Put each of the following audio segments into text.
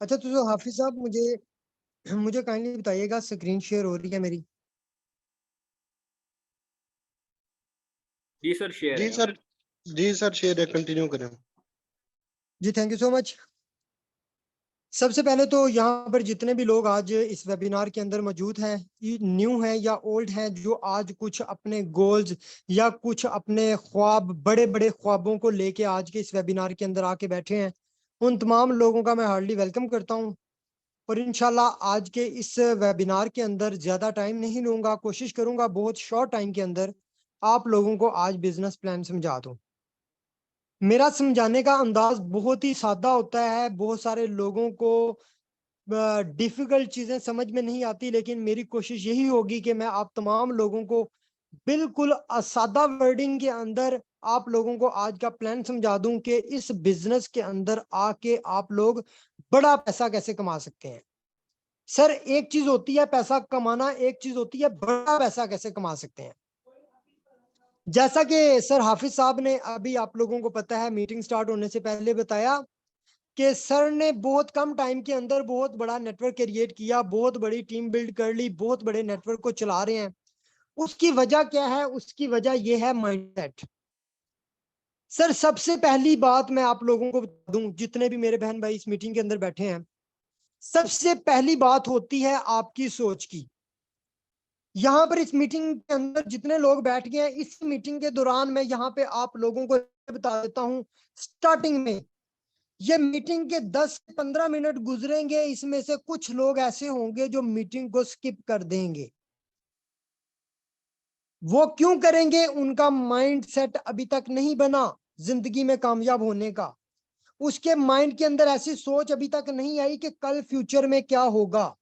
अच्छा तो हाफिज साहब मुझे मुझे काइंडली बताइएगा, स्क्रीन शेयर हो रही है मेरी? जी सर, शेयर जी है। सर, जी सर शेयर है, कंटिन्यू करें। जी थैंक यू सो मच। सबसे पहले तो यहाँ पर जितने भी लोग आज इस वेबिनार के अंदर मौजूद हैं, न्यू हैं या ओल्ड हैं, जो आज कुछ अपने गोल्स या कुछ अपने ख्वाब, बड़े बड़े ख्वाबों को लेके आज के इस वेबिनार के अंदर आके बैठे हैं, उन तमाम लोगों का मैं हार्डली वेलकम करता हूँ। और इंशाल्लाह आज के इस वेबिनार के अंदर ज्यादा टाइम नहीं लूंगा, कोशिश करूंगा बहुत शॉर्ट टाइम के अंदर आप लोगों को आज बिजनेस प्लान समझा दूं। मेरा समझाने का अंदाज बहुत ही सादा होता है, बहुत सारे लोगों को डिफिकल्ट चीजें समझ में नहीं आती, लेकिन मेरी कोशिश यही होगी कि मैं आप तमाम लोगों को बिल्कुल सादा वर्डिंग के अंदर आप लोगों को आज का प्लान समझा दूं कि इस बिजनेस के अंदर आके आप लोग बड़ा पैसा कैसे कमा सकते हैं। सर एक चीज होती है पैसा कमाना, एक चीज होती है बड़ा पैसा कैसे कमा सकते हैं। जैसा कि सर हाफिज साहब ने अभी आप लोगों को पता है मीटिंग स्टार्ट होने से पहले बताया कि सर ने बहुत कम टाइम के अंदर बहुत बड़ा नेटवर्क क्रिएट किया, बहुत बड़ी टीम बिल्ड कर ली, बहुत बड़े नेटवर्क को चला रहे हैं। उसकी वजह क्या है? उसकी वजह यह है माइंडसेट। सर सबसे पहली बात मैं आप लोगों को बता दूं, जितने भी मेरे बहन भाई इस मीटिंग के अंदर बैठे हैं, सबसे पहली बात होती है आपकी सोच की। यहाँ पर इस मीटिंग के अंदर जितने लोग बैठ गए हैं, इस मीटिंग के दौरान मैं यहाँ पे आप लोगों को बता देता हूँ, स्टार्टिंग में ये मीटिंग के 10 से 15 मिनट गुजरेंगे, इसमें से कुछ लोग ऐसे होंगे जो मीटिंग को स्किप कर देंगे। वो क्यों करेंगे? उनका माइंड सेट अभी तक नहीं बना जिंदगी में कामयाब होने का। उसके माइंड के अंदर ऐसी सोच अभी तक नहीं आई कि कल फ्यूचर में क्या होगा।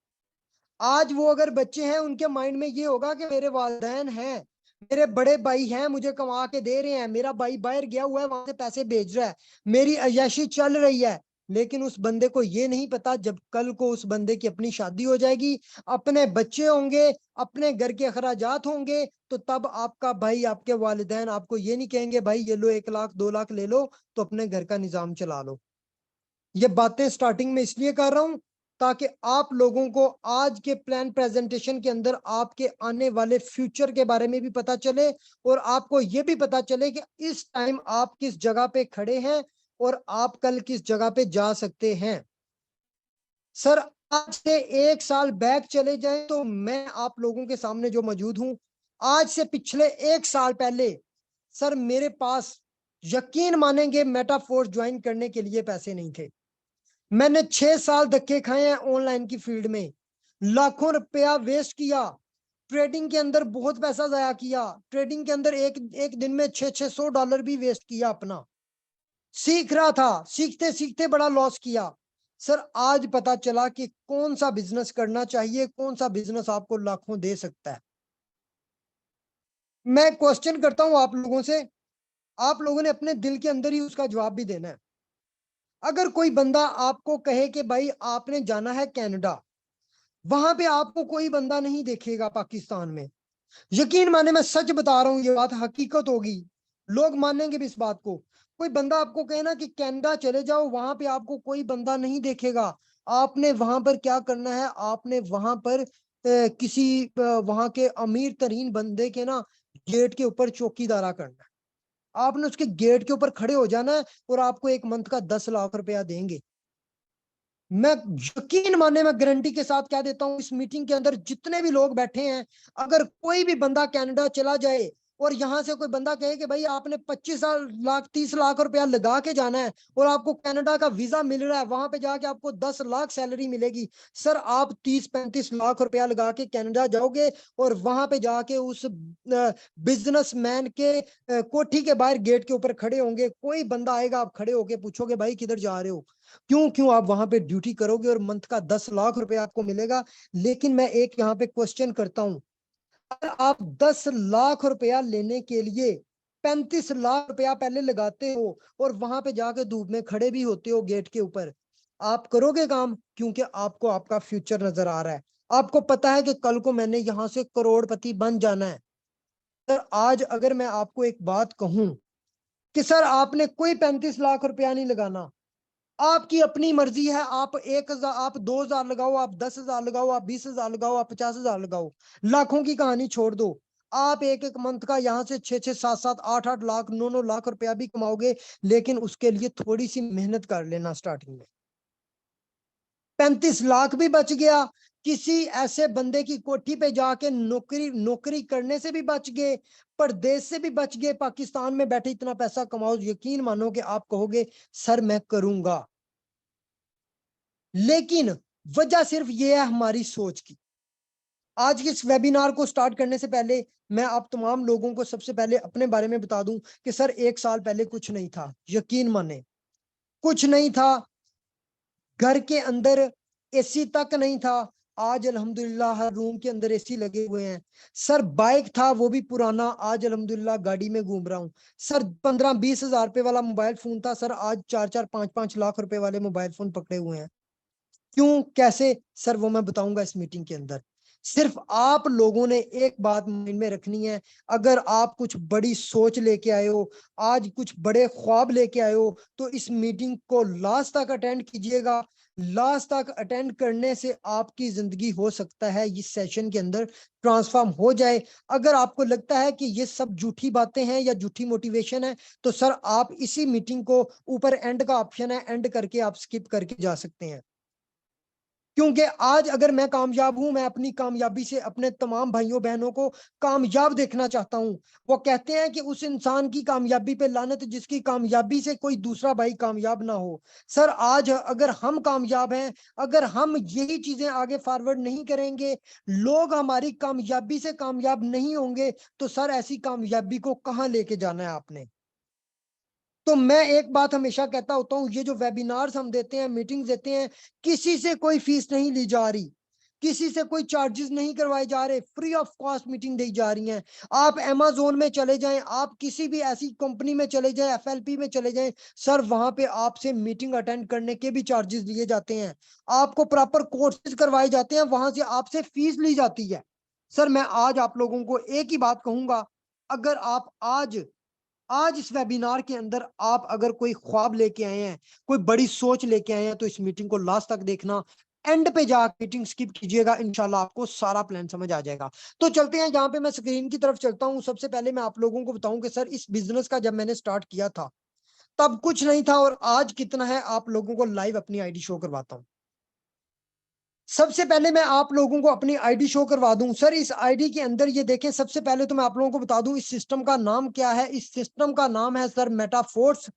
आज वो अगर बच्चे हैं, उनके माइंड में ये होगा कि मेरे वालिदैन हैं, मेरे बड़े भाई हैं, मुझे कमा के दे रहे हैं, मेरा भाई बाहर गया हुआ है, वहां से पैसे भेज रहा है, मेरी अय्याशी चल रही है। लेकिन उस बंदे को ये नहीं पता, जब कल को उस बंदे की अपनी शादी हो जाएगी, अपने बच्चे होंगे, अपने घर के अखराजात होंगे, तो तब आपका भाई, आपके वालिदैन आपको ये नहीं कहेंगे भाई ये लो 1 लाख 2 लाख ले लो तो अपने घर का निजाम चला लो। ये बातें स्टार्टिंग में इसलिए कर रहा हूं ताकि आप लोगों को आज के प्लान प्रेजेंटेशन के अंदर आपके आने वाले फ्यूचर के बारे में भी पता चले, और आपको ये भी पता चले कि इस टाइम आप किस जगह पे खड़े हैं और आप कल किस जगह पे जा सकते हैं। सर आज से 1 साल बैक चले जाए तो मैं आप लोगों के सामने जो मौजूद हूं, आज से पिछले 1 साल पहले सर मेरे पास, यकीन मानेंगे, मेटाफोर्स ज्वाइन करने के लिए पैसे नहीं थे। मैंने 6 साल धक्के खाए हैं ऑनलाइन की फील्ड में, लाखों रुपया वेस्ट किया, ट्रेडिंग के अंदर बहुत पैसा जाया किया, ट्रेडिंग के अंदर एक एक दिन में 600-600 डॉलर भी वेस्ट किया अपना। सीख रहा था, सीखते सीखते बड़ा लॉस किया। सर आज पता चला कि कौन सा बिजनेस करना चाहिए, कौन सा बिजनेस आपको लाखों दे सकता है। मैं क्वेश्चन करता हूं आप लोगों से, आप लोगों ने अपने दिल के अंदर ही उसका जवाब भी देना है। अगर कोई बंदा आपको कहे कि भाई आपने जाना है कनाडा, वहां पे आपको कोई बंदा नहीं देखेगा पाकिस्तान में, यकीन माने मैं सच बता रहा हूं, ये बात हकीकत होगी, लोग मानेंगे भी इस बात को। कोई बंदा आपको कहे ना कि कनाडा चले जाओ, वहां पे आपको कोई बंदा नहीं देखेगा, आपने वहां पर क्या करना है, आपने वहां पर किसी वहां के अमीर तरीन बंदे के ना गेट के ऊपर चौकीदारा करना है। आपने उसके गेट के ऊपर खड़े हो जाना है और आपको एक मंथ का 10 लाख रुपया देंगे। मैं यकीन माने, मैं गारंटी के साथ कह देता हूं, इस मीटिंग के अंदर जितने भी लोग बैठे हैं, अगर कोई भी बंदा कनाडा चला जाए और यहां से कोई बंदा कहे कि भाई आपने 25 लाख 30 लाख रुपया लगा के जाना है और आपको कनाडा का वीजा मिल रहा है, वहां पे जाके आपको 10 लाख सैलरी मिलेगी, सर आप 30-35 लाख रुपया लगा के कनाडा जाओगे और वहां पे जाके उस बिजनेसमैन के कोठी के बाहर गेट के ऊपर खड़े होंगे, कोई बंदा आएगा, आप खड़े होके पूछोगे भाई किधर जा रहे हो, क्यों क्यों आप वहां पे ड्यूटी करोगे और मंथ का 10 लाख रुपया आपको मिलेगा। लेकिन मैं एक यहाँ पे क्वेश्चन करता हूं, अगर आप 10 लाख रुपया लेने के लिए 35 लाख रुपया पहले लगाते हो और वहां पे जाके धूप में खड़े भी होते हो गेट के ऊपर, आप करोगे काम? क्योंकि आपको आपका फ्यूचर नजर आ रहा है, आपको पता है कि कल को मैंने यहां से करोड़पति बन जाना है। सर आज अगर मैं आपको एक बात कहूं कि सर आपने कोई 35 लाख रुपया नहीं लगाना, आपकी अपनी मर्जी है, आप 1,000, आप 2,000 लगाओ, आप 10,000 लगाओ, आप 20,000 लगाओ, आप 50,000 लगाओ, लाखों की कहानी छोड़ दो। आप एक एक मंथ का यहाँ से 6-6, 7-7, 8-8 लाख, 9-9 लाख रुपया भी कमाओगे, लेकिन उसके लिए थोड़ी सी मेहनत कर लेना स्टार्टिंग में। 35 लाख भी बच गया, किसी ऐसे बंदे की कोठी पे जाके नौकरी करने से भी बच गए, परदेश से भी बच गए, पाकिस्तान में बैठे इतना पैसा कमाओ, यकीन मानो कि आप कहोगे सर मैं करूंगा। लेकिन वजह सिर्फ ये है हमारी सोच की। आज के इस वेबिनार को स्टार्ट करने से पहले मैं आप तमाम लोगों को सबसे पहले अपने बारे में बता दूं कि सर 1 साल पहले कुछ नहीं था, यकीन माने कुछ नहीं था, घर के अंदर एसी तक नहीं था। आज अल्हम्दुलिल्लाह हर रूम के अंदर एसी लगे हुए हैं। सर बाइक था वो भी पुराना, आज अल्हम्दुलिल्लाह गाड़ी में घूम रहा हूँ। सर 15-20 हजार रुपए वाला मोबाइल फोन था, सर आज 4-4, 5-5 लाख रुपए वाले मोबाइल फोन पकड़े हुए हैं। क्यों, कैसे, सर वो मैं बताऊंगा इस मीटिंग के अंदर। सिर्फ आप लोगों ने एक बात माइंड में रखनी है, अगर आप कुछ बड़ी सोच लेके आए हो, आज कुछ बड़े ख्वाब लेके आए हो, तो इस मीटिंग को लास्ट तक अटेंड कीजिएगा। लास्ट तक अटेंड करने से आपकी जिंदगी हो सकता है इस सेशन के अंदर ट्रांसफॉर्म हो जाए। अगर आपको लगता है कि ये सब झूठी बातें हैं या झूठी मोटिवेशन है, तो सर आप इसी मीटिंग को, ऊपर एंड का ऑप्शन है, एंड करके आप स्किप करके जा सकते हैं। क्योंकि आज अगर मैं कामयाब हूं, मैं अपनी कामयाबी से अपने तमाम भाइयों बहनों को कामयाब देखना चाहता हूं। वो कहते हैं कि उस इंसान की कामयाबी पे लानत जिसकी कामयाबी से कोई दूसरा भाई कामयाब ना हो। सर आज अगर हम कामयाब हैं, अगर हम यही चीजें आगे फॉरवर्ड नहीं करेंगे, लोग हमारी कामयाबी से कामयाब नहीं होंगे, तो सर ऐसी कामयाबी को कहां लेके जाना है आपने। तो मैं एक बात हमेशा कहता होता हूँ, ये जो वेबिनार्स हम देते हैं, मीटिंग्स देते हैं, किसी से कोई फीस नहीं ली जा रही, किसी से कोई चार्जेस नहीं करवाए जा रहे, फ्री ऑफ कॉस्ट मीटिंग दी जा रही हैं। आप अमेज़न में चले जाएं, आप किसी भी ऐसी कंपनी में चले जाएं, एफएलपी में चले जाएं, सर वहां पे आपसे मीटिंग अटेंड करने के भी चार्जेस लिए जाते हैं। आपको प्रॉपर कोर्सेज करवाए जाते हैं, वहां से आपसे फीस ली जाती है। सर मैं आज आप लोगों को एक ही बात कहूंगा, अगर आप आज आज इस वेबिनार के अंदर आप अगर कोई ख्वाब लेके आए हैं, कोई बड़ी सोच लेके आए हैं, तो इस मीटिंग को लास्ट तक देखना, एंड पे जाकर मीटिंग स्किप कीजिएगा, इंशाल्लाह आपको सारा प्लान समझ आ जाएगा। तो चलते हैं, जहां पे मैं स्क्रीन की तरफ चलता हूं, सबसे पहले मैं आप लोगों को बताऊं कि सर इस बिजनेस का जब मैंने स्टार्ट किया था तब कुछ नहीं था, और आज कितना है आप लोगों को लाइव अपनी आईडी शो करवाता हूं। सबसे पहले मैं आप लोगों को अपनी आईडी शो करवा दूं। सर इस आईडी के अंदर ये देखें, सबसे पहले तो मैं आप लोगों को बता दूं इस सिस्टम का नाम क्या है। इस सिस्टम का नाम है सर मेटाफोर्स।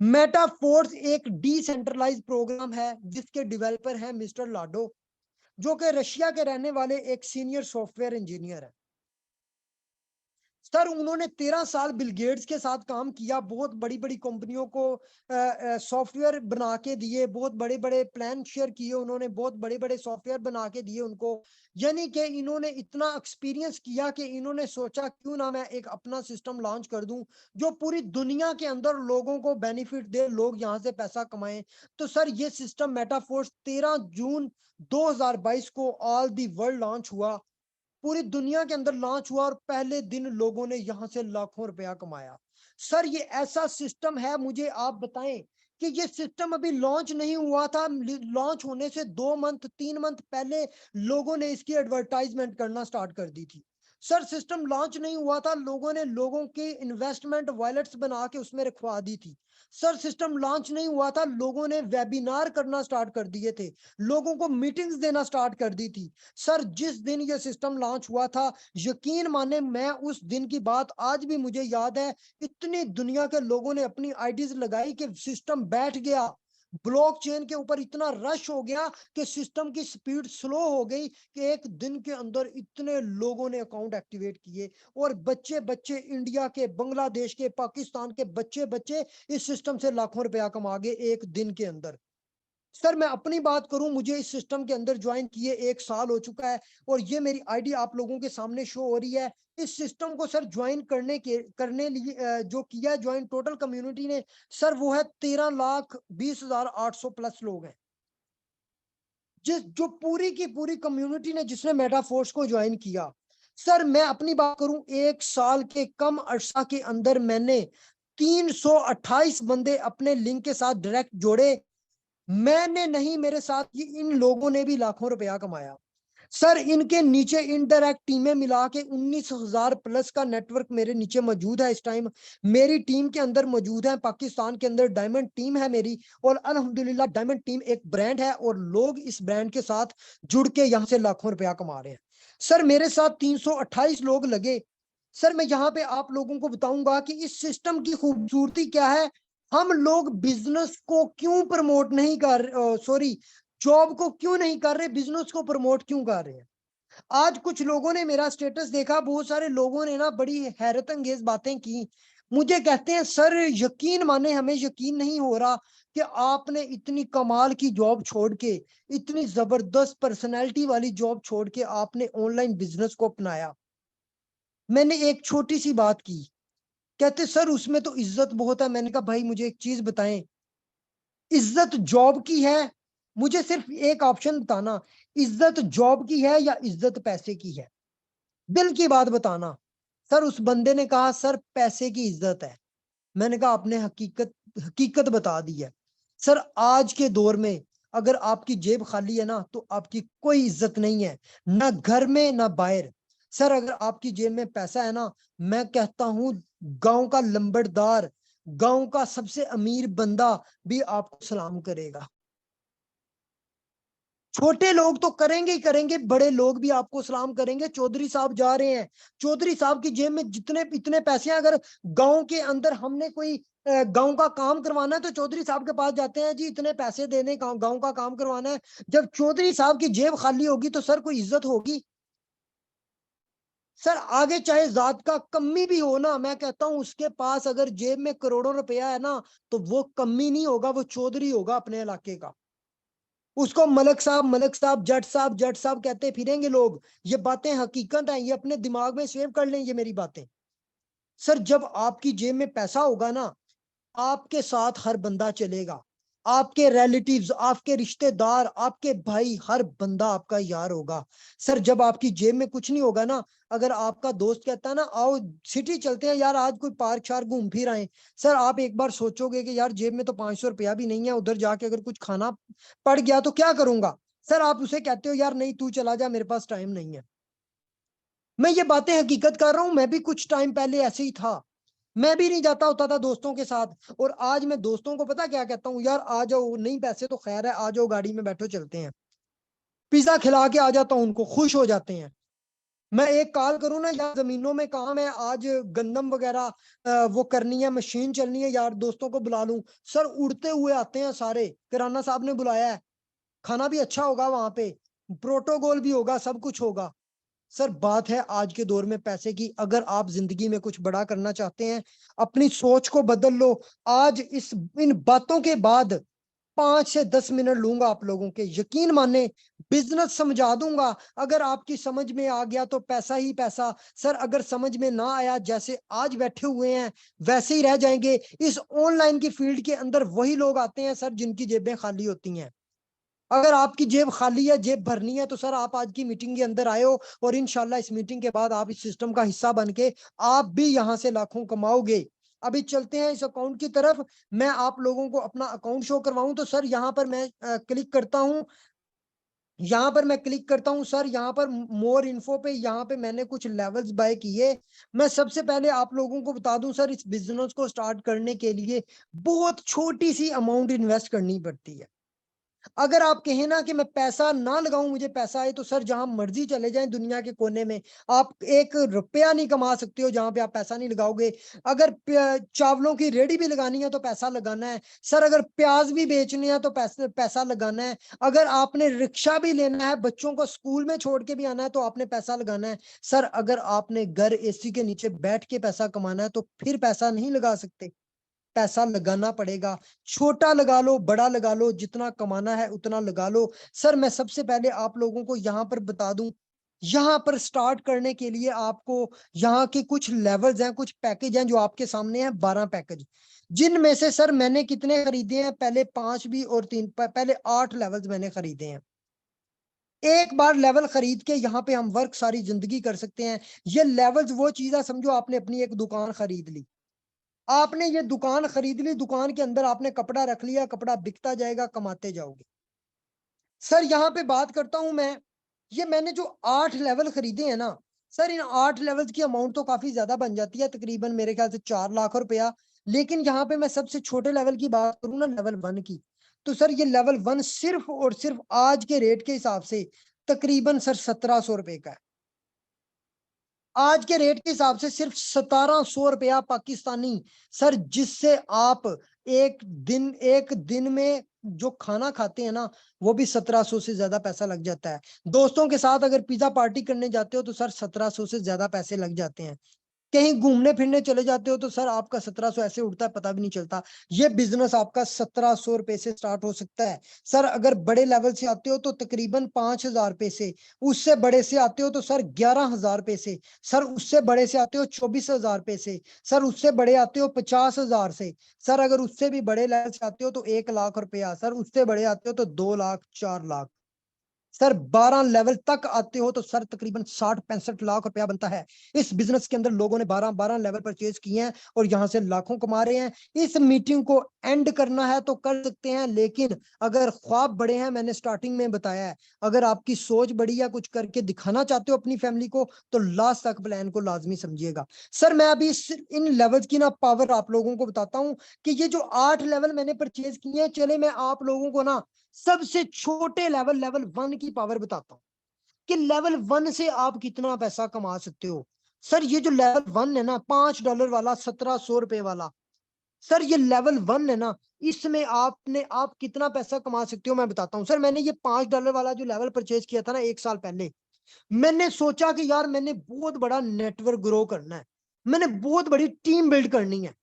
मेटाफोर्स एक डिसेंट्रलाइज प्रोग्राम है जिसके डेवलपर है मिस्टर लाडो, जो कि रशिया के रहने वाले एक सीनियर सॉफ्टवेयर इंजीनियर है। सर उन्होंने 13 साल बिल गेट्स के साथ काम किया, बहुत बड़ी बड़ी कंपनियों को सॉफ्टवेयर बना के दिए, बहुत बड़े बड़े प्लान शेयर किए उन्होंने, बहुत बड़े बड़े सॉफ्टवेयर बना के दिए उनको। यानी कि इन्होंने इतना एक्सपीरियंस किया कि इन्होंने सोचा क्यों ना मैं एक अपना सिस्टम लॉन्च कर दूं जो पूरी दुनिया के अंदर लोगों को बेनिफिट दे, लोग यहां से पैसा कमाएं। तो सर ये सिस्टम मेटाफोर्स 13 जून 2022 को ऑल दी वर्ल्ड लॉन्च हुआ, पूरी दुनिया के अंदर लॉन्च हुआ, और पहले दिन लोगों ने यहां से लाखों रुपया कमाया। सर ये ऐसा सिस्टम है, मुझे आप बताएं कि ये सिस्टम अभी लॉन्च नहीं हुआ था, लॉन्च होने से 2 मंथ 3 मंथ पहले लोगों ने इसकी एडवर्टाइजमेंट करना स्टार्ट कर दी थी। सर सिस्टम लॉन्च नहीं हुआ था, लोगों ने लोगों की इन्वेस्टमेंट वॉलेट्स बना के उसमें रखवा दी थी। सर सिस्टम लॉन्च नहीं हुआ था, लोगों ने वेबिनार करना स्टार्ट कर दिए थे, लोगों को मीटिंग्स देना स्टार्ट कर दी थी। सर जिस दिन ये सिस्टम लॉन्च हुआ था, यकीन माने मैं उस दिन की बात आज भी मुझे याद है, इतनी दुनिया के लोगों ने अपनी आईडीज लगाई कि सिस्टम बैठ गया। ब्लॉकचेन के ऊपर इतना रश हो गया कि सिस्टम की स्पीड स्लो हो गई कि एक दिन के अंदर इतने लोगों ने अकाउंट एक्टिवेट किए, और बच्चे बच्चे इंडिया के, बांग्लादेश के, पाकिस्तान के बच्चे बच्चे इस सिस्टम से लाखों रुपया कमा गए एक दिन के अंदर। सर मैं अपनी बात करूं, मुझे इस सिस्टम के अंदर ज्वाइन किए 1 साल हो चुका है, और ये मेरी आईडी आप लोगों के सामने शो हो रही है। इस सिस्टम को सर ज्वाइन करने लिए जो किया है ज्वाइन टोटल कम्युनिटी ने, सर वो है 13,20,800 प्लस लोग हैं, जिस जो पूरी की पूरी कम्युनिटी ने जिसने मेटाफोर्स को ज्वाइन किया। सर मैं अपनी बात करूं, 1 साल के कम अरसा के अंदर मैंने 328 बंदे अपने लिंक के साथ डायरेक्ट जोड़े, मैंने नहीं, मेरे साथ ये इन लोगों ने भी लाखों रुपया कमाया। सर इनके नीचे इनडायरेक्ट टीमें मिला के 19,000 प्लस का नेटवर्क मेरे नीचे मौजूद है इस टाइम। मेरी टीम के अंदर मौजूद है, पाकिस्तान के अंदर डायमंड टीम है मेरी, और अल्हम्दुलिल्लाह डायमंड टीम एक ब्रांड है और लोग इस ब्रांड के साथ जुड़ के यहाँ से लाखों रुपया कमा रहे हैं। सर मेरे साथ 328 लोग लगे। सर मैं यहाँ पे आप लोगों को बताऊंगा कि इस सिस्टम की खूबसूरती क्या है। हम लोग बिजनेस को क्यों प्रमोट नहीं कर, सॉरी, जॉब को क्यों नहीं कर रहे, बिजनेस को प्रमोट क्यों कर रहे हैं। आज कुछ लोगों ने मेरा स्टेटस देखा, बहुत सारे लोगों ने ना बड़ी हैरत अंगेज बातें की। मुझे कहते हैं सर यकीन माने, हमें यकीन नहीं हो रहा कि आपने इतनी कमाल की जॉब छोड़ के, इतनी जबरदस्त पर्सनैलिटी वाली जॉब छोड़ के आपने ऑनलाइन बिजनेस को अपनाया। मैंने एक छोटी सी बात की, कहते सर उसमें तो इज्जत बहुत है। मैंने कहा भाई मुझे एक चीज बताएं, इज्जत जॉब की है? मुझे सिर्फ एक ऑप्शन बताना, इज्जत जॉब की है या इज्जत पैसे की है? दिल की बात बताना। सर उस बंदे ने कहा सर पैसे की इज्जत है। मैंने कहा आपने हकीकत हकीकत बता दी है। सर आज के दौर में अगर आपकी जेब खाली है ना तो आपकी कोई इज्जत नहीं है, ना घर में ना बाहर। सर अगर आपकी जेब में पैसा है ना, मैं कहता हूं गांव का लंबड़दार, गांव का सबसे अमीर बंदा भी आपको सलाम करेगा। छोटे लोग तो करेंगे ही करेंगे, बड़े लोग भी आपको सलाम करेंगे। चौधरी साहब जा रहे हैं, चौधरी साहब की जेब में जितने इतने पैसे हैं, अगर गांव के अंदर हमने कोई गांव का काम करवाना है तो चौधरी साहब के पास जाते हैं, जी इतने पैसे देने, गांव का काम करवाना है। जब चौधरी साहब की जेब खाली होगी तो सर कोई इज्जत होगी? सर आगे चाहे जात का कमी भी हो ना, मैं कहता हूं उसके पास अगर जेब में करोड़ों रुपया है ना, तो वो कमी नहीं होगा, वो चौधरी होगा अपने इलाके का। उसको मलक साहब, मलक साहब, जट साहब, जट साहब कहते फिरेंगे लोग। ये बातें हकीकत है, ये अपने दिमाग में सेव कर लें ये मेरी बातें। सर जब आपकी जेब में पैसा होगा ना, आपके साथ हर बंदा चलेगा। आपके रिलेटिव्स, आपके रिश्तेदार, आपके भाई, हर बंदा आपका यार होगा। सर जब आपकी जेब में कुछ नहीं होगा ना, अगर आपका दोस्त कहता है ना आओ सिटी चलते हैं यार, आज कोई पार्क शार्क घूम फिर आए, सर आप एक बार सोचोगे कि यार जेब में तो 500 रुपया भी नहीं है, उधर जाके अगर कुछ खाना पड़ गया तो क्या करूंगा? सर आप उसे कहते हो यार नहीं तू चला जा, मेरे पास टाइम नहीं है। मैं ये बातें हकीकत कर रहा हूं, मैं भी कुछ टाइम पहले ऐसे ही था। मैं भी नहीं जाता होता था दोस्तों के साथ, और आज मैं दोस्तों को पता क्या कहता हूँ, यार आ जाओ, नहीं पैसे तो खैर है, आ जाओ गाड़ी में बैठो चलते हैं। पिज्जा खिला के आ जाता हूँ, उनको खुश हो जाते हैं। मैं एक कॉल करूँ ना, यार जमीनों में काम है आज, गंदम वगैरह वो करनी है, मशीन चलनी है, यार दोस्तों को बुला लूं, सर उड़ते हुए आते हैं सारे। किराना साहब ने बुलाया है, खाना भी अच्छा होगा वहां पे, प्रोटोकॉल भी होगा, सब कुछ होगा। सर बात है आज के दौर में पैसे की। अगर आप जिंदगी में कुछ बड़ा करना चाहते हैं, अपनी सोच को बदल लो। आज इस इन बातों के बाद 5 से 10 मिनट लूंगा आप लोगों के, यकीन माने बिजनेस समझा दूंगा। अगर आपकी समझ में आ गया तो पैसा ही पैसा। सर अगर समझ में ना आया, जैसे आज बैठे हुए हैं वैसे ही रह जाएंगे। इस ऑनलाइन की फील्ड के अंदर वही लोग आते हैं सर जिनकी जेबें खाली होती हैं। अगर आपकी जेब खाली है, जेब भरनी है, तो सर आप आज की मीटिंग के अंदर आए हो, और इंशाल्लाह इस मीटिंग के बाद आप इस सिस्टम का हिस्सा बन के आप भी यहां से लाखों कमाओगे। अभी चलते हैं इस अकाउंट की तरफ। मैं आप लोगों को अपना अकाउंट शो करवाऊं तो सर यहाँ पर मैं क्लिक करता हूं, यहाँ पर मैं क्लिक करता हूं सर, यहाँ पर मोर इन्फो पे, यहाँ पे मैंने कुछ लेवल्स बाय किए। मैं सबसे पहले आप लोगों को बता दूं सर, इस बिजनेस को स्टार्ट करने के लिए बहुत छोटी सी अमाउंट इन्वेस्ट करनी पड़ती है। अगर आप कहें ना कि मैं पैसा ना लगाऊं मुझे पैसा आए, तो सर जहां मर्जी चले जाएं दुनिया के कोने में, आप 1 रुपया नहीं कमा सकते हो जहां पे आप पैसा नहीं लगाओगे। अगर चावलों की रेडी भी लगानी है तो पैसा लगाना है सर, अगर प्याज भी बेचने हैं तो पैसा लगाना है, अगर आपने रिक्शा भी लेना है, बच्चों को स्कूल में छोड़ के भी आना है तो आपने पैसा लगाना है। सर अगर आपने घर एसी के नीचे बैठ के पैसा कमाना है तो फिर पैसा नहीं लगा सकते, पैसा लगाना पड़ेगा। छोटा लगा लो, बड़ा लगा लो, जितना कमाना है उतना लगा लो। सर मैं सबसे पहले आप लोगों को यहाँ पर बता दूं, यहाँ पर स्टार्ट करने के लिए आपको यहाँ के कुछ लेवल्स हैं, कुछ पैकेज हैं जो आपके सामने हैं, 12 पैकेज, जिनमें से सर मैंने कितने खरीदे हैं, पहले 5 भी और 3, पहले 8 लेवल्स मैंने खरीदे हैं। एक बार लेवल खरीद के यहाँ पे हम वर्क सारी जिंदगी कर सकते हैं। ये लेवल्स वो चीज है, समझो आपने अपनी एक दुकान खरीद ली, आपने ये दुकान खरीद ली, दुकान के अंदर आपने कपड़ा रख लिया, कपड़ा बिकता जाएगा, कमाते जाओगे। सर यहाँ पे बात करता हूं मैं, ये मैंने जो 8 लेवल खरीदे हैं ना सर, इन 8 लेवल्स की अमाउंट तो काफी ज्यादा बन जाती है, तकरीबन मेरे ख्याल से 4 लाख रुपया। लेकिन यहाँ पे मैं सबसे छोटे लेवल की बात करूँ ना, लेवल 1 की, तो सर ये लेवल 1 सिर्फ और सिर्फ आज के रेट के हिसाब से तकरीबन सर 1700 रुपए का है। आज के रेट के हिसाब से सिर्फ 1700 रुपया पाकिस्तानी सर, जिससे आप एक दिन में जो खाना खाते हैं ना, वो भी 1700 से ज्यादा पैसा लग जाता है। दोस्तों के साथ अगर पिज्जा पार्टी करने जाते हो तो सर 1700 से ज्यादा पैसे लग जाते हैं। कहीं घूमने फिरने चले जाते हो तो सर आपका 1700 ऐसे उड़ता है, पता भी नहीं चलता। ये बिजनेस आपका 1700 रुपए से स्टार्ट हो सकता है। सर अगर बड़े लेवल से आते हो तो तकरीबन 5000 रुपए से, उससे बड़े से आते हो तो सर 11,000 रुपए से, सर उससे बड़े से आते हो 24,000 रुपए से, सर उससे बड़े आते हो 50,000 से, सर अगर उससे भी बड़े लेवल से आते हो तो 1 लाख रुपया, सर उससे बड़े आते हो तो 2 लाख 4 लाख। सर 12 लेवल तक आते हो तो सर तकरीबन 60-65 लाख रुपया बनता है। इस बिजनेस के अंदर लोगों ने 12 लेवल परचेज किए हैं और यहां से लाखों कमा रहे हैं। इस मीटिंग को एंड करना है तो कर सकते हैं, लेकिन अगर ख्वाब बड़े हैं, मैंने स्टार्टिंग में बताया है, अगर आपकी सोच बड़ी है, कुछ करके दिखाना चाहते हो अपनी फैमिली को, तो लास्ट तक प्लान को लाजमी समझिएगा। सर मैं अभी इन लेवल्स की ना पावर आप लोगों को बताता हूं कि ये जो 8 लेवल मैंने परचेज किए हैं, चले मैं आप लोगों को ना सबसे छोटे लेवल, लेवल 1 की पावर बताता हूं कि लेवल 1 से आप कितना पैसा कमा सकते हो। सर ये जो लेवल 1 है ना, $5 वाला, 1700 रुपए वाला, सर ये लेवल 1 है ना, इसमें आप कितना पैसा कमा सकते हो मैं बताता हूँ। सर मैंने ये $5 वाला जो लेवल परचेज किया था ना 1 साल पहले, मैंने सोचा कि यार मैंने बहुत बड़ा नेटवर्क ग्रो करना है, मैंने बहुत बड़ी टीम बिल्ड करनी है।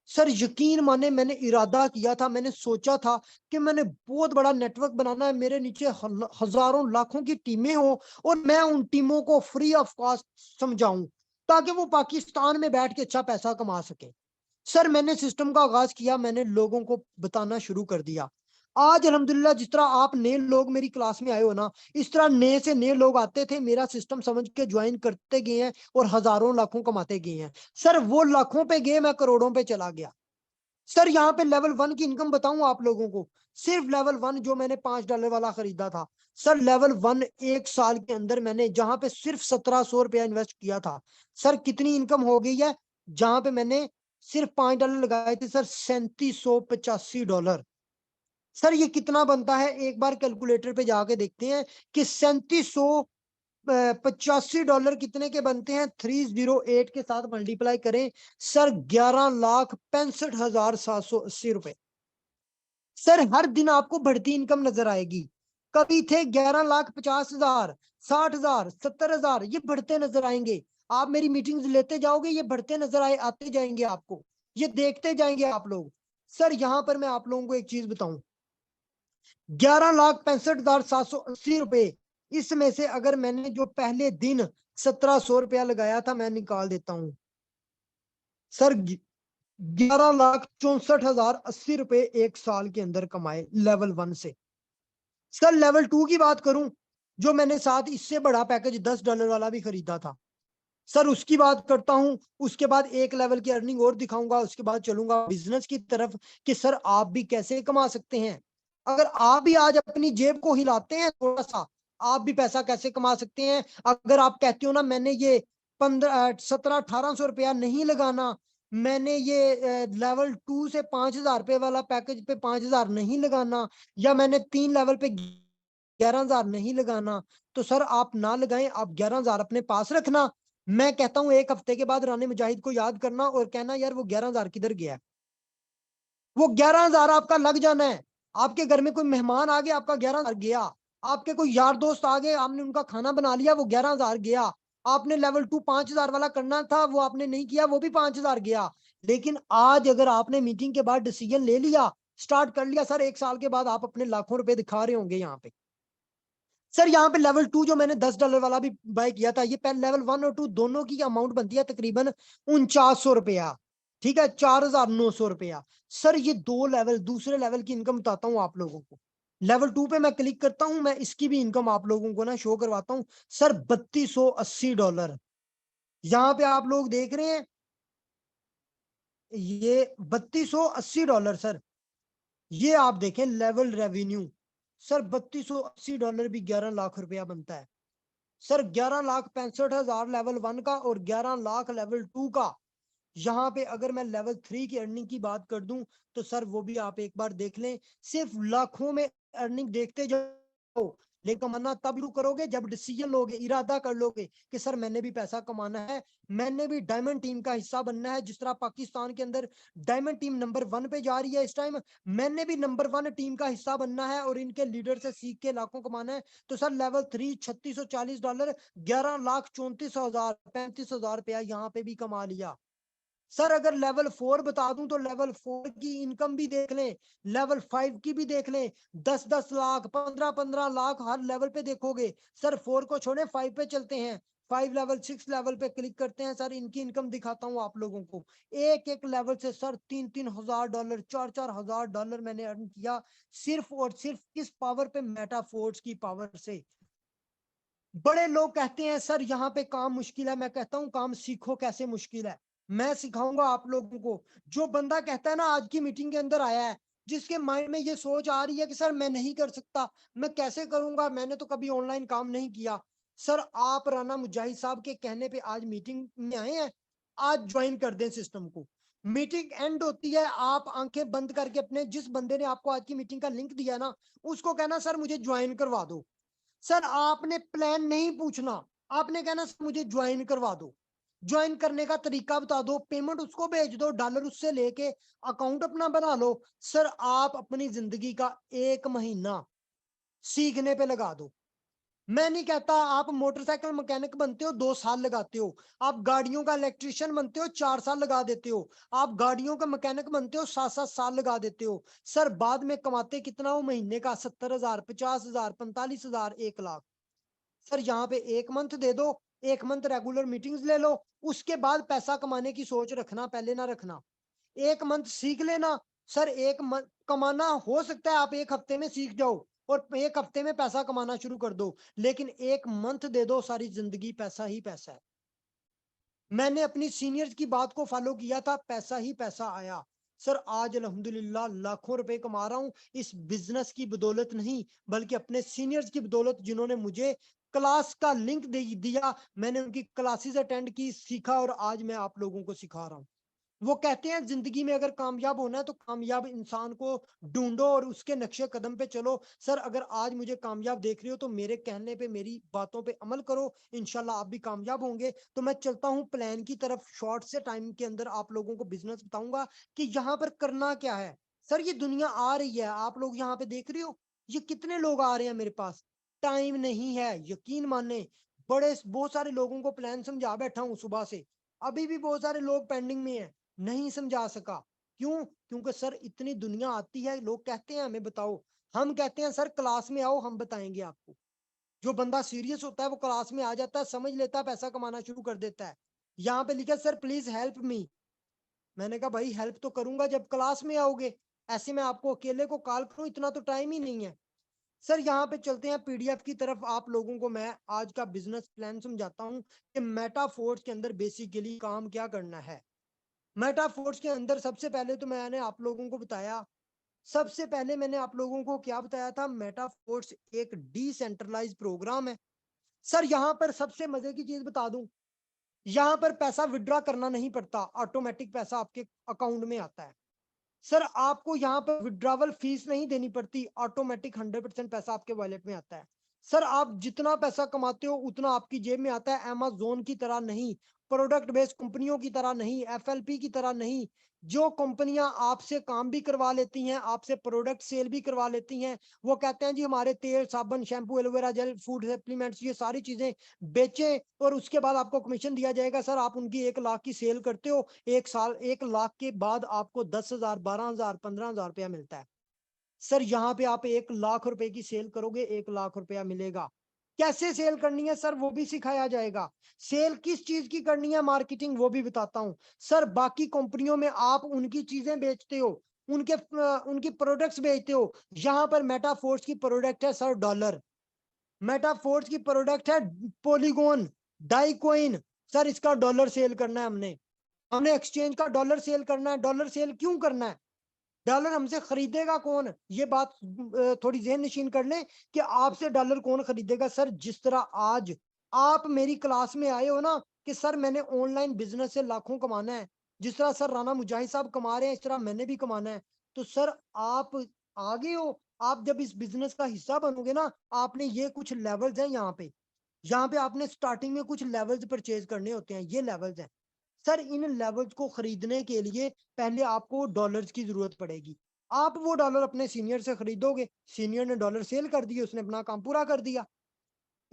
सर यकीन माने, मैंने इरादा किया था, मैंने सोचा था कि मैंने बहुत बड़ा नेटवर्क बनाना है, मेरे नीचे हजारों लाखों की टीमें हो और मैं उन टीमों को फ्री ऑफ कॉस्ट समझाऊं ताकि वो पाकिस्तान में बैठ के अच्छा पैसा कमा सके। सर मैंने सिस्टम का आगाज किया, मैंने लोगों को बताना शुरू कर दिया। आज अल्हम्दुलिल्लाह जिस तरह आप नए लोग मेरी क्लास में आए हो ना, इस तरह नए से नए लोग आते थे, मेरा सिस्टम समझ के ज्वाइन करते गए हैं और हजारों लाखों कमाते गए हैं। सर वो लाखों पे गए, मैं करोड़ों पे चला गया। सर यहाँ पे लेवल 1 की इनकम बताऊं आप लोगों को, सिर्फ लेवल 1 जो मैंने $5 वाला खरीदा था, सर लेवल 1 1 साल के अंदर मैंने जहां पे सिर्फ 1700 रुपया इन्वेस्ट किया था, सर कितनी इनकम हो गई है। जहां पे मैंने सिर्फ $5 लगाए थे सर, $3785। सर ये कितना बनता है, एक बार कैलकुलेटर पे जाके देखते हैं कि $3785 कितने के बनते हैं। 308 के साथ मल्टीप्लाई करें सर, 11,65,780 रुपए। सर हर दिन आपको बढ़ती इनकम नजर आएगी। कभी थे 11,50,000, 60,000, 70,000, ये बढ़ते नजर आएंगे। आप मेरी मीटिंग्स लेते जाओगे, ये बढ़ते नजर आते जाएंगे आपको, ये देखते जाएंगे आप लोग। सर यहाँ पर मैं आप लोगों को एक चीज बताऊं, 11,65,780 रुपए, इसमें से अगर मैंने जो पहले दिन 1700 रुपया लगाया था, मैं निकाल देता हूं सर, 11,64,080 रुपए 1 साल के अंदर कमाए लेवल 1 से। सर लेवल 2 की बात करूं, जो मैंने साथ इससे बड़ा पैकेज $10 वाला भी खरीदा था, सर उसकी बात करता हूं। उसके बाद एक लेवल की अर्निंग और दिखाऊंगा, उसके बाद चलूंगा बिजनेस की तरफ कि सर आप भी कैसे कमा सकते हैं। अगर आप भी आज अपनी जेब को हिलाते हैं थोड़ा सा, आप भी पैसा कैसे कमा सकते हैं। अगर आप कहते हो ना मैंने ये 1700-1800 रुपया नहीं लगाना, मैंने ये लेवल 2 से 5,000 रुपए वाला पैकेज पे 5,000 नहीं लगाना, या मैंने 3 लेवल पे 11,000 नहीं लगाना, तो सर आप ना लगाएं, आप 11,000 अपने पास रखना। मैं कहता हूं 1 हफ्ते के बाद रानी मुजाहिद को याद करना और कहना यार वो 11,000 किधर गया है। वो 11,000 आपका लग जाना है। आपके घर में कोई मेहमान आ गया, आपका 11,000 गया। आपके कोई यार दोस्त आ गए, आपने उनका खाना बना लिया, वो 11,000 गया। आपने लेवल 2 5,000 वाला करना था, वो आपने नहीं किया, वो भी 5,000 गया। लेकिन आज अगर आपने मीटिंग के बाद डिसीजन ले लिया, स्टार्ट कर लिया, सर 1 साल के बाद आप अपने लाखों रुपए दिखा रहे होंगे यहाँ पे। सर यहाँ पे लेवल 2 जो मैंने $10 वाला भी बाय किया था, ये पहले लेवल 1 और 2 दोनों की अमाउंट बनती है तकरीबन 4900 रुपया, ठीक है, 4,900 रुपया। सर ये 2 लेवल, दूसरे लेवल की इनकम बताता हूँ आप लोगों को। लेवल 2 पे मैं क्लिक करता हूँ, मैं इसकी भी इनकम आप लोगों को ना शो करवाता हूँ। सर $3280, यहाँ पे आप लोग देख रहे हैं ये $3280 सर, ये आप देखें लेवल रेवेन्यू सर, $3280 भी 11 लाख रुपया बनता है सर। 11,65,000 लेवल 1 का और 11 लाख लेवल 2 का। यहाँ पे अगर मैं लेवल 3 की अर्निंग की बात कर दूं तो सर वो भी आप एक बार देख लें, सिर्फ लाखों में अर्निंग देखते जाओ, लेकिन कमाना तब शुरू करोगे जब डिसीजन लोगे, इरादा कर लोगे कि सर मैंने भी पैसा कमाना है, मैंने भी डायमंड टीम का हिस्सा बनना है। जिस तरह पाकिस्तान के अंदर डायमंड टीम नंबर 1 पे जा रही है इस टाइम, मैंने भी नंबर 1 टीम का हिस्सा बनना है और इनके लीडर से सीख के लाखों कमाना है। तो सर लेवल 3 $3640, 11,34,000, 35,000 रुपया यहाँ पे भी कमा लिया सर। अगर लेवल 4 बता दूं तो लेवल 4 की इनकम भी देख लें, लेवल 5 की भी देख लें, 10-10 लाख, 15-15 लाख हर लेवल पे देखोगे सर। 4 को छोड़े 5 पे चलते हैं, 5 लेवल 6 लेवल पे क्लिक करते हैं सर। इनकी इनकम दिखाता हूं आप लोगों को, एक एक लेवल से सर $3,000, $4,000 मैंने अर्न किया सिर्फ और सिर्फ किस पावर पे, मेटाफोर्स की पावर से। बड़े लोग कहते हैं सर यहाँ पे काम मुश्किल है, मैं कहता हूँ काम सीखो कैसे मुश्किल है, मैं सिखाऊंगा आप लोगों को। जो बंदा कहता है ना आज की मीटिंग के अंदर आया है, जिसके माइंड में ये सोच आ रही है कि सर मैं नहीं कर सकता, मैं कैसे करूंगा, मैंने तो कभी ऑनलाइन काम नहीं किया, सर आप राना मुजाहिद साहब के कहने पे आज मीटिंग में आए हैं, आज ज्वाइन कर दें सिस्टम को। मीटिंग एंड होती है, आप आंखें बंद करके अपने जिस बंदे ने आपको आज की मीटिंग का लिंक दिया ना, उसको कहना सर मुझे ज्वाइन करवा दो। सर आपने प्लान नहीं पूछना, आपने कहना सर मुझे ज्वाइन करवा दो, ज्वाइन करने का तरीका बता दो, पेमेंट उसको भेज दो, डॉलर उससे लेके अकाउंट अपना बना लो। सर आप अपनी जिंदगी का 1 महीना सीखने पे लगा दो। मैं नहीं कहता आप मोटरसाइकिल मैकेनिक बनते हो 2 साल लगाते हो, आप गाड़ियों का इलेक्ट्रिशियन बनते हो 4 साल लगा देते हो, आप गाड़ियों का मैकेनिक बनते हो 7-7 साल लगा देते हो। सर बाद में कमाते कितना हो महीने का? 70,000, 50,000, 45,000, 1 लाख। सर यहाँ पे 1 मंथ दे दो, 1 मंथ रेगुलर मीटिंग्स ले लो, उसके बाद पैसा कमाने की सोच रखना, पहले ना रखना। 1 मंथ सीख लेना सर, 1 मंथ कमाना हो सकता है आप 1 हफ्ते में सीख जाओ और 1 हफ्ते में पैसा कमाना शुरू कर दो, लेकिन 1 मंथ दे दो, सारी जिंदगी पैसा ही पैसा है। मैंने अपनी सीनियर्स की बात को फॉलो किया था, पैसा ही पैसा आया। सर आज अल्हम्दुलिल्लाह लाखों रुपए कमा रहा हूं, इस बिजनेस की बदौलत नहीं बल्कि अपने सीनियर्स की बदौलत, जिन्होंने मुझे क्लास का लिंक दिया, मैंने उनकी क्लासेस अटेंड की, सीखा और आज मैं आप लोगों को सिखा रहा हूं। वो कहते हैं जिंदगी में अगर कामयाब होना है तो कामयाब इंसान को ढूंढो और उसके नक्शे कदम पे चलो। सर अगर आज मुझे कामयाब देख रही हो तो मेरे कहने पे, मेरी बातों पे अमल करो, इंशाल्लाह आप भी कामयाब होंगे। तो मैं चलता हूँ प्लान की तरफ, शॉर्ट से टाइम के अंदर आप लोगों को बिजनेस बताऊंगा कि यहाँ पर करना क्या है। सर ये दुनिया आ रही है, आप लोग यहाँ पे देख रहे हो, ये कितने लोग आ रहे हैं मेरे पास, टाइम नहीं है, यकीन माने। बहुत सारे लोगों को प्लान समझा बैठा हूँ सुबह से, अभी भी बहुत सारे लोग पेंडिंग में है, नहीं समझा सका। क्यों? क्योंकि सर इतनी दुनिया आती है, लोग कहते हैं हमें बताओ, हम कहते हैं सर क्लास में आओ हम बताएंगे आपको। जो बंदा सीरियस होता है वो क्लास में आ जाता है, समझ लेता है, पैसा कमाना शुरू कर देता है। यहाँ पे लिखा सर प्लीज हेल्प मी, मैंने कहा भाई हेल्प तो करूंगा जब क्लास में आओगे, ऐसे मैं आपको अकेले को कॉल करूं, इतना तो टाइम ही नहीं है। सर यहाँ पे चलते हैं पीडीएफ की तरफ, आप लोगों को मैं आज का बिजनेस प्लान समझाता हूँ कि मेटाफोर्स के अंदर बेसिकली काम क्या करना है। मेटाफोर्स के अंदर सबसे पहले तो मैंने आप लोगों को बताया, सबसे पहले मैंने आप लोगों को क्या बताया था, मेटाफोर्स एक डिसेंट्रलाइज प्रोग्राम है। सर यहाँ पर सबसे मजे की चीज बता दूं, यहाँ पर पैसा विड्रॉ करना नहीं पड़ता, ऑटोमेटिक पैसा आपके अकाउंट में आता है। सर आपको यहाँ पर विड्रॉवल फीस नहीं देनी पड़ती, ऑटोमेटिक 100% पैसा आपके वॉलेट में आता है। सर आप जितना पैसा कमाते हो उतना आपकी जेब में आता है, अमेज़न की तरह नहीं, प्रोडक्ट बेस्ड कंपनियों की तरह नहीं, एफएलपी की तरह नहीं। जो कंपनियां आपसे काम भी करवा लेती हैं, आपसे प्रोडक्ट सेल भी करवा लेती हैं, वो कहते हैं जी हमारे तेल, साबुन, shampoo, aloe vera gel, food supplements, ये सारी चीजें बेचें और उसके बाद आपको कमीशन दिया जाएगा। सर आप उनकी 1 लाख की सेल करते हो, 1 साल 1 लाख के बाद आपको 10,000, 12,000, 15,000 रुपया मिलता है। सर यहाँ पे आप 1 लाख रुपए की सेल करोगे, 1 लाख रुपया मिलेगा। कैसे सेल करनी है सर वो भी सिखाया जाएगा, सेल किस चीज की करनी है, मार्केटिंग, वो भी बताता हूँ। सर बाकी कंपनियों में आप उनकी चीजें बेचते हो, उनकी प्रोडक्ट्स बेचते हो, यहाँ पर मेटाफोर्स की प्रोडक्ट है सर डॉलर, मेटाफोर्स की प्रोडक्ट है पॉलीगॉन, डाइकोइन, सर इसका डॉलर सेल करना है हमने। हमने एक्सचेंज का डॉलर सेल करना है। डॉलर सेल क्यों करना है? डॉलर हमसे खरीदेगा कौन? ये बात थोड़ी ज़हन नशीन कर लें कि आपसे डॉलर कौन खरीदेगा। सर जिस तरह आज आप मेरी क्लास में आए हो ना कि सर मैंने ऑनलाइन बिजनेस से लाखों कमाना है, जिस तरह सर राना मुजाहिद साहब कमा रहे हैं इस तरह मैंने भी कमाना है। तो सर आप आगे हो, आप जब इस बिजनेस का हिस्सा बनोगे ना, आपने ये कुछ लेवल्स हैं यहाँ पे आपने स्टार्टिंग में कुछ लेवल्स परचेज करने होते हैं, ये लेवल्स हैं। सर इन लेवल्स को खरीदने के लिए पहले आपको डॉलर्स की जरूरत पड़ेगी। आप वो डॉलर अपने सीनियर से खरीदोगे, सीनियर ने डॉलर सेल कर दिए, उसने अपना काम पूरा कर दिया।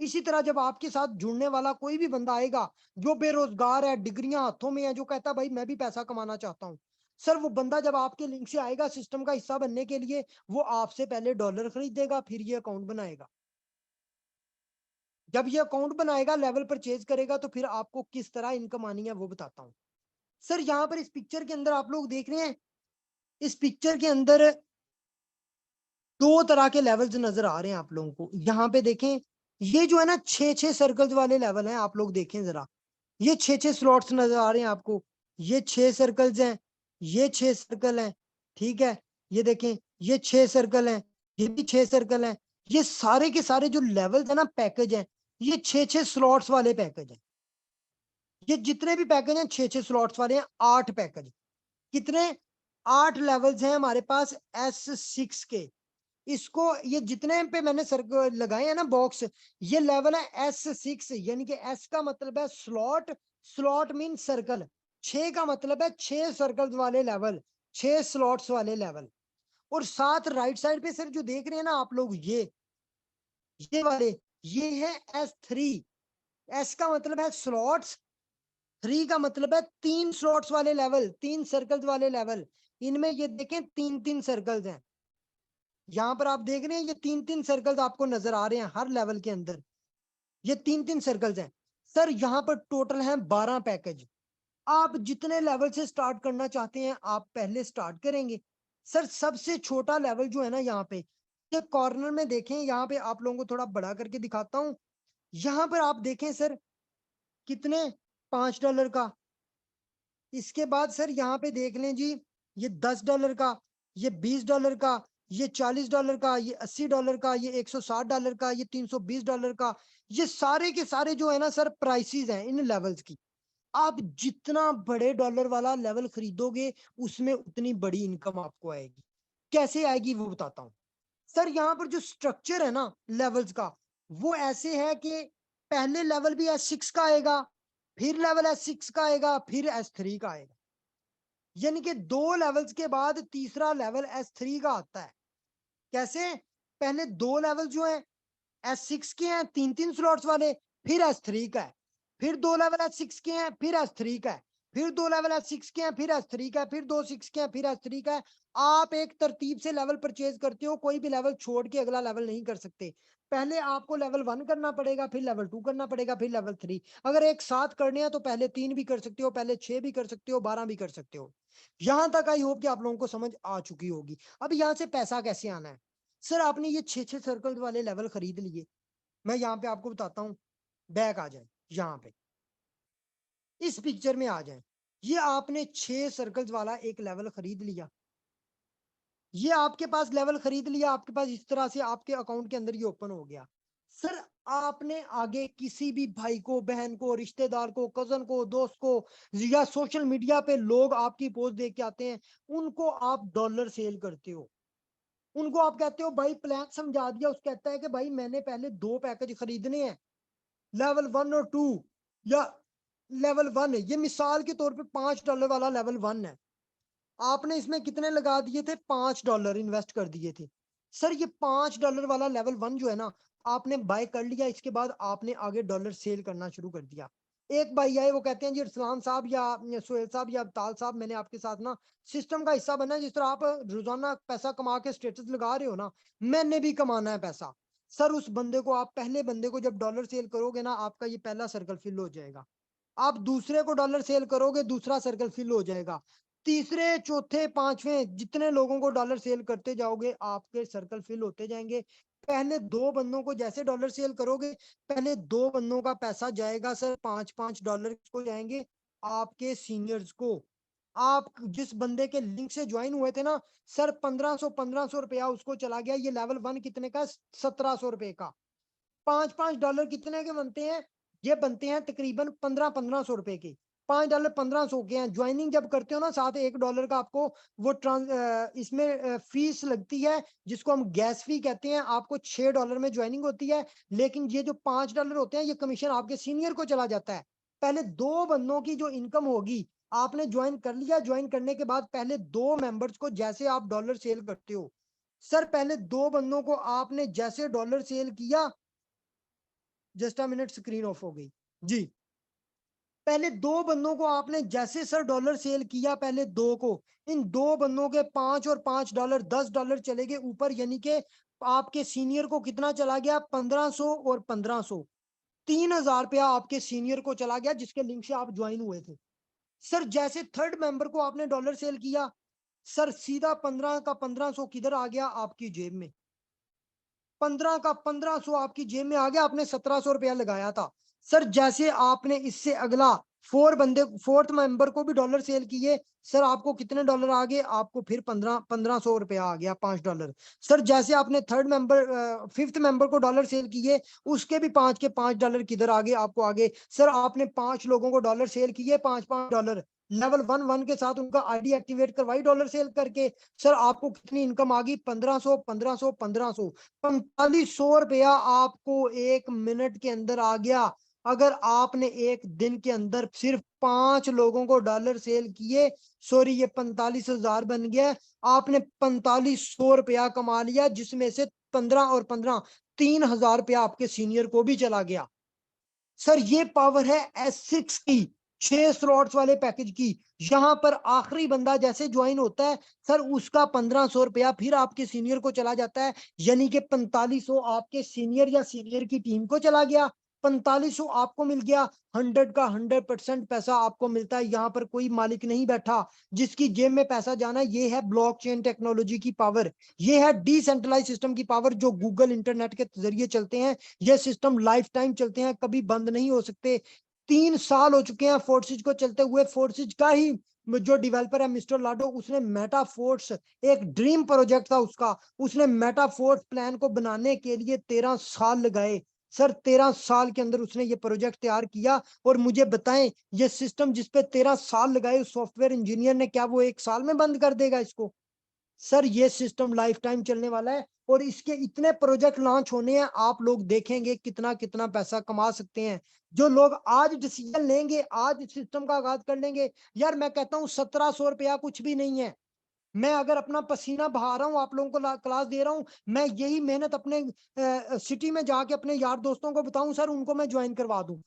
इसी तरह जब आपके साथ जुड़ने वाला कोई भी बंदा आएगा जो बेरोजगार है, डिग्रियां हाथों में है, जो कहता है भाई मैं भी पैसा कमाना चाहता हूँ, सर वो बंदा जब आपके लिंक से आएगा सिस्टम का हिस्सा बनने के लिए, वो आपसे पहले डॉलर खरीदेगा, फिर ये अकाउंट बनाएगा। जब ये अकाउंट बनाएगा, लेवल परचेज करेगा, तो फिर आपको किस तरह इनकम आनी है वो बताता हूँ। सर यहाँ पर इस पिक्चर के अंदर आप लोग देख रहे हैं, इस पिक्चर के अंदर दो तरह के लेवल्स नजर आ रहे हैं आप लोगों को। यहाँ पे देखें, ये जो है ना 6-6 सर्कल्स वाले लेवल हैं, आप लोग देखें जरा, ये 6-6 स्लॉट्स नजर आ रहे हैं आपको। ये 6 सर्कल्स हैं, ये 6 सर्कल हैं, ठीक है। ये देखें, ये 6 सर्कल हैं, ये भी 6 सर्कल हैं। ये सारे के सारे जो लेवल्स है ना, पैकेज हैं, ये 6-6 स्लॉट्स वाले पैकेज हैं। ये जितने भी पैकेज हैं 6-6 स्लॉट्स वाले हैं, 8 पैकेज। कितने? 8 लेवल्स हैं हमारे पास S6 के। इसको ये जितने पे मैंने सर्कल लगाए हैं ना बॉक्स, ये लेवल है S6, यानी कि S का मतलब है स्लॉट, स्लॉट मीन सर्कल। 6 का मतलब है 6 सर्कल्स वाले लेवल, 6 स्लॉट्स वाले लेवल। और साथ राइट साइड पे सर जो देख रहे हैं ना आप लोग, ये वाले, ये है S3। S का मतलब है स्लॉट्स, 3 का मतलब है 3 स्लॉट्स वाले लेवल, 3 सर्कल्स वाले लेवल। इनमें ये देखें 3-3 सर्कल्स हैं। यहाँ पर आप देख रहे हैं ये 3-3 सर्कल्स आपको नजर आ रहे हैं हर लेवल के अंदर, ये 3-3 सर्कल्स हैं। सर यहाँ पर टोटल है 12 पैकेज। आप जितने लेवल से स्टार्ट करना चाहते हैं आप पहले स्टार्ट करेंगे। सर सबसे छोटा लेवल जो है ना, यहाँ पे ये कॉर्नर में देखें, यहाँ पे आप लोगों को थोड़ा बड़ा करके दिखाता हूँ। यहाँ पर आप देखें सर, कितने? $5 का। इसके बाद सर यहाँ पे देख लें जी, ये $10 का, ये $20 का, ये $40 का, ये $80 का, ये $160 का, ये $320 का। ये सारे के सारे जो है ना सर प्राइसेस हैं इन लेवल्स की। आप जितना बड़े डॉलर वाला लेवल खरीदोगे उसमें उतनी बड़ी इनकम आपको आएगी। कैसे आएगी वो बताता हूँ। सर यहाँ पर जो स्ट्रक्चर है ना लेवल्स का, वो ऐसे है कि पहले लेवल भी S6 का आएगा, फिर लेवल S6 का आएगा, फिर S3 का आएगा। यानी कि 2 लेवल्स के बाद तीसरा लेवल S3 का आता है। कैसे? पहले 2 लेवल जो है S6 के हैं, 3-3 स्लॉट्स वाले, फिर S3 का है। फिर 2 लेवल S6 के हैं, फिर S3 का है। फिर 2 लेवल S6 के हैं, फिर S3 का है, फिर 2 6 के हैं, फिर S3 का है। आप एक तरतीब से लेवल परचेज करते हो, कोई भी लेवल छोड़ के अगला लेवल नहीं कर सकते। पहले आपको लेवल 1 करना पड़ेगा, फिर लेवल 2 करना पड़ेगा, फिर लेवल 3। अगर एक साथ करने हैं तो पहले 3 भी कर सकते हो, पहले 6 भी कर सकते हो, 12 भी कर सकते हो। यहां तक आई होप कि आप लोगों को समझ आ चुकी होगी। अब यहां से पैसा कैसे आना है? सर आपने ये 6-6 सर्कल वाले लेवल खरीद लिए। मैं यहाँ पे आपको बताता हूँ, बैक आ जाए, यहाँ पे इस पिक्चर में आ जाए। ये आपने 6 सर्कल्स वाला एक लेवल खरीद लिया, ये आपके पास लेवल खरीद लिया, आपके पास इस तरह से आपके अकाउंट के अंदर ये ओपन हो गया। सर आपने आगे किसी भी भाई को, बहन को, रिश्तेदार को, कजन को, दोस्त को, या सोशल मीडिया पे लोग आपकी पोस्ट देख के आते हैं, उनको आप डॉलर सेल करते हो। उनको आप कहते हो भाई प्लान समझा दिया, उस कहता है कि भाई मैंने पहले 2 पैकेज खरीदने हैं, लेवल 1 और 2, या लेवल 1 है, ये मिसाल के तौर पे $5 वाला लेवल 1 है। आपने इसमें कितने लगा दिए थे? $5 इन्वेस्ट कर दिए थे। सर ये $5 वाला लेवल 1 जो है ना, आपने बाय कर लिया, इसके बाद आपने आगे डॉलर सेल करना शुरू कर दिया। एक भाई आए, वो कहते हैं जी अरसलान साहब या सोहेल साहब या अब्ताल साहब, मैंने आपके साथ ना सिस्टम का हिस्सा बनना है, जिस तरह आप रोजाना पैसा कमा के स्टेटस लगा रहे हो ना, मैंने भी कमाना है पैसा। सर उस बंदे को, आप पहले बंदे को जब डॉलर सेल करोगे ना, आपका ये पहला सर्कल फिल हो जाएगा। आप दूसरे को डॉलर सेल करोगे, दूसरा सर्कल फिल हो जाएगा। तीसरे, चौथे, पांचवें जितने लोगों को डॉलर सेल करते जाओगे, आपके सर्कल फिल होते जाएंगे। पहले 2 बंदों को जैसे डॉलर सेल करोगे, पहले 2 बंदों का पैसा जाएगा सर $5-5 को जाएंगे। आपके सीनियर्स को। आप जिस बंदे के लिंक से ज्वाइन हुए थे ना सर, 1500 रुपया उसको चला गया। ये लेवल 1 कितने का? 1700 रुपए का। $5 कितने के बनते हैं? ये बनते हैं तकरीबन 1500 रुपए के। $5 1500 के हैं। ज्वाइनिंग जब करते हो ना, साथ $1 का आपको वो इसमें फीस लगती है, जिसको हम गैस फी कहते हैं। आपको $6 में ज्वाइनिंग होती है, लेकिन ये जो $5 होते हैं ये कमीशन आपके सीनियर को चला जाता है। पहले 2 बंदों की जो इनकम होगी, आपने ज्वाइन कर लिया, ज्वाइन करने के बाद पहले 2 मेंबर्स को, जैसे आप डॉलर सेल करते हो सर, पहले 2 बंदों को आपने जैसे डॉलर सेल किया, just a minute, screen of हो गई जी। पहले 2 बंदों को आपने जैसे सर डॉलर सेल किया, पहले 2 को, इन 2 बंदों के $5 और $5 $10 चले गए ऊपर, यानी कि आपके सीनियर को कितना चला गया? 1500 और 1500, $3000 आपके सीनियर को चला गया, जिसके लिंक से आप ज्वाइन हुए थे। सर जैसे थर्ड मेंबर को आपने डॉलर सेल किया सर, सीधा 15 का 1500 किधर आ गया? आपकी जेब में। 15 का 1500 आपकी जेब में आ गया। आपने 1700 रुपया लगाया था। सर जैसे आपने इससे अगला फोर्थ मेंबर को भी डॉलर सेल किए सर, आपको कितने डॉलर आ गए? आपको फिर 1500 रुपया आ गया, $5। सर जैसे आपने फिफ्थ मेंबर को डॉलर सेल किए, उसके भी 5 के $5 किधर आ गए? आपको आ गए। सर आपने 5 लोगों को डॉलर सेल किए, $5 लेवल 1 के साथ उनका आईडी एक्टिवेट करवाई डॉलर सेल करके। सर आपको कितनी इनकम आ गई? 1500 1500 1500 $4500 रुपया आपको 1 मिनट के अंदर आ गया। अगर आपने एक दिन के अंदर सिर्फ 5 लोगों को डॉलर सेल किए, सॉरी ये 45,000 बन गया। आपने 4500 रुपया कमा लिया, जिसमें से 15 और 15 $3000 रुपया आपके सीनियर को भी चला गया। सर ये पावर है S6 की, 6 स्लॉट्स वाले पैकेज की। यहां पर आखिरी बंदा जैसे ज्वाइन होता है सर, उसका 1500 रुपया फिर आपके सीनियर को चला जाता है, यानी कि 4500 आपके सीनियर या सीनियर की टीम को चला गया, 4500 आपको मिल गया। 100 का 100% पैसा आपको मिलता है। यहाँ पर कोई मालिक नहीं बैठा जिसकी जेब में पैसा जाना। ये है ब्लॉकचेन टेक्नोलॉजी की पावर, ये है डिसेंट्रलाइज सिस्टम की पावर, जो गूगल इंटरनेट के जरिए चलते हैं। ये सिस्टम लाइफ टाइम चलते हैं, कभी बंद नहीं हो सकते। 3 साल हो चुके हैं फोर्सिज को चलते हुए। फोर्सिज का ही जो डेवलपर है मिस्टर लाडो, उसने मेटाफोर्स, एक ड्रीम प्रोजेक्ट था उसका, उसने मेटाफोर्स प्लान को बनाने के लिए 13 साल लगाए। सर 13 साल के अंदर उसने ये प्रोजेक्ट तैयार किया। और मुझे बताएं, ये सिस्टम जिसपे 13 साल लगाए उस सॉफ्टवेयर इंजीनियर ने, क्या वो 1 साल में बंद कर देगा इसको? सर ये सिस्टम लाइफ टाइम चलने वाला है, और इसके इतने प्रोजेक्ट लॉन्च होने हैं। आप लोग देखेंगे कितना कितना पैसा कमा सकते हैं। जो लोग आज डिसीजन लेंगे, आज इस सिस्टम का आगाज कर लेंगे। यार मैं कहता हूँ 1700 रुपया कुछ भी नहीं है। मैं अगर अपना पसीना बहा रहा हूँ, आप लोगों को क्लास दे रहा हूँ, मैं यही मेहनत अपने सिटी में जाके अपने यार दोस्तों को बताऊं सर, उनको मैं ज्वाइन करवा दूं।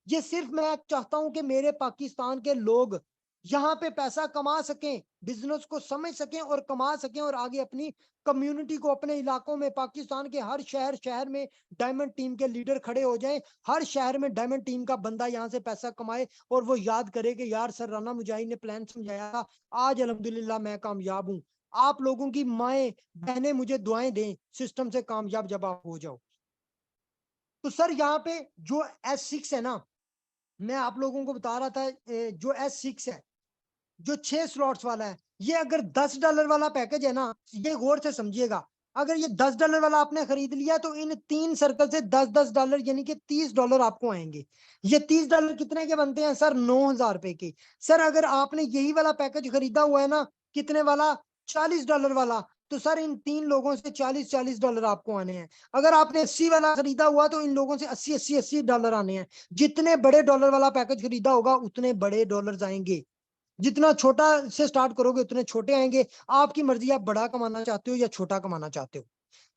ये सिर्फ मैं चाहता हूं कि मेरे पाकिस्तान के लोग यहाँ पे पैसा कमा सकें, बिजनेस को समझ सकें और कमा सकें, और आगे अपनी कम्युनिटी को, अपने इलाकों में, पाकिस्तान के हर शहर शहर में डायमंड टीम के लीडर खड़े हो जाएं। हर शहर में डायमंड टीम का बंदा यहाँ से पैसा कमाए, और वो याद करे कि यार सर राना मुजाहिद ने प्लान समझाया था, आज अल्हम्दुलिल्लाह मैं कामयाब हूँ। आप लोगों की माएं बहनें मुझे दुआएं दें सिस्टम से कामयाब जब आप हो जाओ। तो सर यहाँ पे जो S6 है ना, मैं आप लोगों को बता रहा था, जो S6 है, जो 6 स्लॉट्स वाला है, ये अगर $10 वाला पैकेज है ना, ये गौर से समझिएगा। अगर ये $10 वाला आपने खरीद लिया, तो इन 3 सर्कल से $10 यानी कि $30 आपको आएंगे। ये $30 कितने के बनते हैं सर? 9000 रुपए के। सर अगर आपने यही वाला पैकेज खरीदा हुआ है ना, कितने वाला? $40 वाला, तो सर इन 3 लोगों से $40 आपको आने हैं। अगर आपने 80 वाला खरीदा हुआ, तो इन लोगों से $80 आने हैं। जितने बड़े डॉलर वाला पैकेज खरीदा होगा, उतने बड़े डॉलर्स आएंगे। जितना छोटा से स्टार्ट करोगे, उतने छोटे आएंगे। आपकी मर्जी, आप बड़ा कमाना चाहते हो या छोटा कमाना चाहते हो।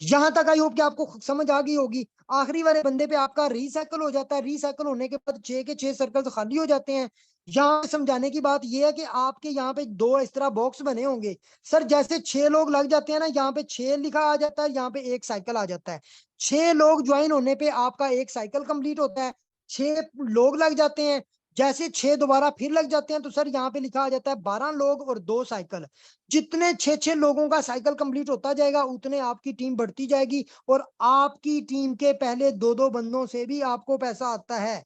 यहां तक आई होप कि आपको समझ आ गई होगी। आखिरी वाले बंदे पे आपका रीसाइकल हो जाता है। रीसाइकल होने के बाद 6 के 6 सर्कल तो खाली हो जाते हैं। यहाँ समझाने की बात यह है कि आपके यहाँ पे 2 इस तरह बॉक्स बने होंगे। सर जैसे 6 लोग लग जाते हैं ना, यहाँ पे 6 लिखा आ जाता है, यहाँ पे 1 साइकिल आ जाता है। 6 लोग ज्वाइन होने पे आपका 1 साइकिल कंप्लीट होता है। 6 लोग लग जाते हैं, जैसे 6 दोबारा फिर लग जाते हैं, तो सर यहाँ पे लिखा आ जाता है 12 लोग और 2 साइकिल। जितने 6 लोगों का साइकिल कंप्लीट होता जाएगा, उतने आपकी टीम बढ़ती जाएगी, और आपकी टीम के पहले 2 बंदों से भी आपको पैसा आता है।